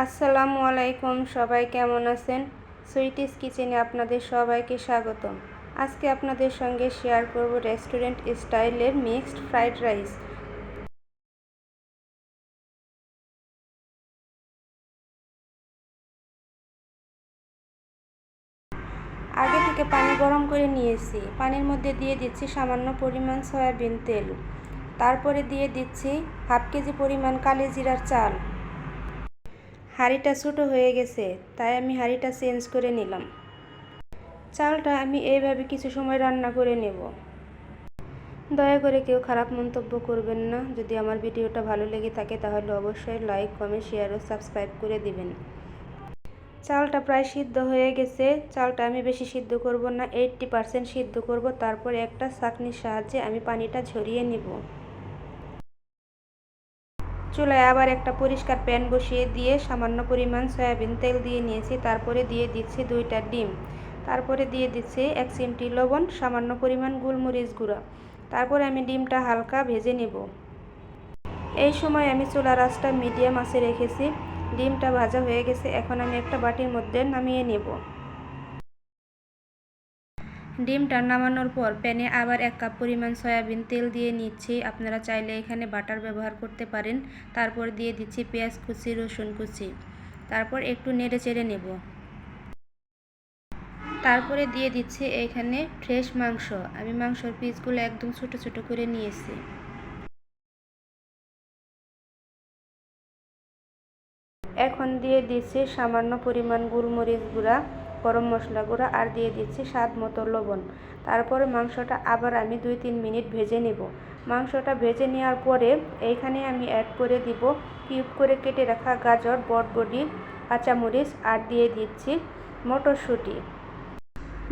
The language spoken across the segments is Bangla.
আসসালামু আলাইকুম, সবাই কেমন আছেন? সুইটিস কিচেনে আপনাদের সবাইকে স্বাগতম। আজকে আপনাদের সঙ্গে শেয়ার করব রেস্টুরেন্ট স্টাইলের মিক্সড ফ্রাইড রাইস। আগে থেকে পানি গরম করে নিয়েছি। পানির মধ্যে দিয়ে দিচ্ছি সামান্য পরিমাণ সয়াবিন তেল। তারপরে দিয়ে দিচ্ছি হাফ কেজি পরিমাণ কালি জিরার চাল। হাঁড়িটা ছোটো হয়ে গেছে, তাই আমি হাঁড়িটা চেঞ্জ করে নিলাম। চালটা আমি এইভাবে কিছু সময় রান্না করে নেব। দয়া করে কেউ খারাপ মন্তব্য করবেন না। যদি আমার ভিডিওটা ভালো লেগে থাকে তাহলে অবশ্যই লাইক, কমেন্ট, শেয়ার ও সাবস্ক্রাইব করে দিবেন। চালটা প্রায় সিদ্ধ হয়ে গেছে। চালটা আমি বেশি সিদ্ধ করব না, 80% সিদ্ধ করব। তারপর একটা ছাঁকনির সাহায্যে আমি পানিটা ঝরিয়ে নেব। চুলায় আবার একটা পরিষ্কার প্যান বসিয়ে দিয়ে সামান্য পরিমাণ সয়াবিন তেল দিয়ে নিয়েছি। তারপরে দিয়ে দিচ্ছি 2টা ডিম। তারপরে দিয়ে দিচ্ছি 1 চিমটি লবণ, সামান্য পরিমাণ গোলমরিচ গুঁড়া। তারপরে আমি ডিমটা হালকা ভেজে নেব। এই সময় আমি চুলার আঁচটা মিডিয়াম আঁচে রেখেছি। ডিমটা ভাজা হয়ে গেছে, এখন আমি একটা বাটির মধ্যে নামিয়ে নেব। ডিমটা নামানোর পর প্যানে আবার 1 কাপ পরিমাণ সয়াবিন তেল দিয়ে নিচ্ছি। আপনারা চাইলে এখানে বাটার ব্যবহার করতে পারেন। তারপর দিয়ে দিচ্ছি পেঁয়াজ কুচি, রসুন কুচি। তারপর একটু নেড়ে চেড়ে নেব। তারপরে দিয়ে দিচ্ছি এখানে ফ্রেশ মাংস। আমি মাংসর পিসগুলো একদম ছোট ছোট করে নিয়েছি। এখন দিয়ে দিচ্ছি সামান্য পরিমাণ গোলমরিচ গুঁড়া, গরম মশলা গুঁড়া আর দিয়ে দিচ্ছি স্বাদ মতো লবণ। তারপরে মাংসটা আবার আমি 2-3 মিনিট ভেজে নেব। মাংসটা ভেজে নেওয়ার পরে এইখানে আমি অ্যাড করে দিব কিউব করে কেটে রাখা গাজর, বটবডি, কাঁচামরিচ আর দিয়ে দিচ্ছি মটরশুঁটি।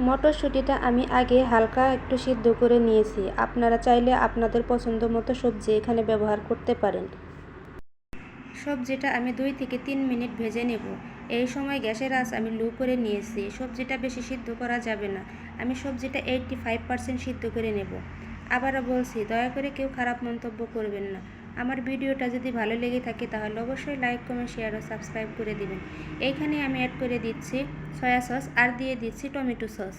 মটরশুঁটিটা আমি আগে হালকা একটু সিদ্ধ করে নিয়েছি। আপনারা চাইলে আপনাদের পছন্দ মতো সবজি এখানে ব্যবহার করতে পারেন। সবজিটা আমি 2 থেকে 3 মিনিট ভেজে নেব। এই সময় গ্যাসের আঁচ আমি লো করে নিয়েছি। সবজিটা বেশি সিদ্ধ করা যাবে না। আমি সবজিটা 85% সিদ্ধ করে নেব। আবারও বলছি, দয়া করে কেউ খারাপ মন্তব্য করবেন না। আমার ভিডিওটা যদি ভালো লেগে থাকে তাহলে অবশ্যই লাইক, কমেন্ট, শেয়ার ও সাবস্ক্রাইব করে দিবেন। এইখানে আমি অ্যাড করে দিচ্ছি সয়া সস আর দিয়ে দিচ্ছি tomato sauce.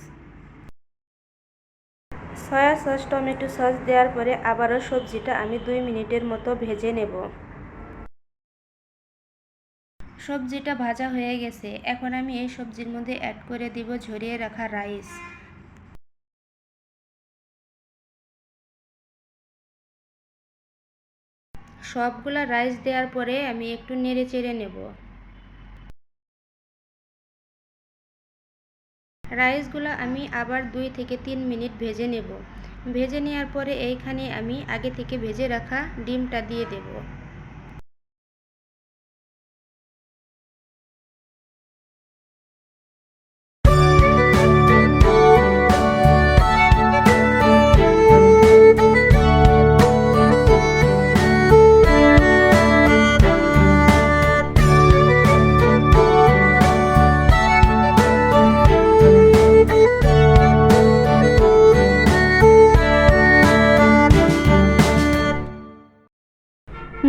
Soya sauce, tomato sauce দেওয়ার পরে আবারও সবজিটা আমি 2 মিনিটের মতো ভেজে নেব। সবজিটা ভাজা হয়ে গেছে, এখন আমি এই সবজির মধ্যে অ্যাড করে দিব ঝরিয়ে রাখা রাইস। সবগুলা রাইস দেওয়ার পরে আমি একটু নেড়ে চেড়ে নেব। রাইসগুলো আমি আবার 2 থেকে 3 মিনিট ভেজে নেব। ভেজে নেওয়ার পরে এইখানে আমি আগে থেকে ভেজে রাখা ডিমটা দিয়ে দেব।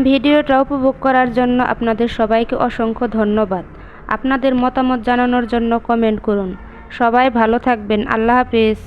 ভিডিওটা উপভোগ করার জন্য আপনাদের সবাইকে অসংখ্য ধন্যবাদ। আপনাদের মতামত জানানোর জন্য কমেন্ট করুন। সবাই ভালো থাকবেন। আল্লাহ হাফেজ।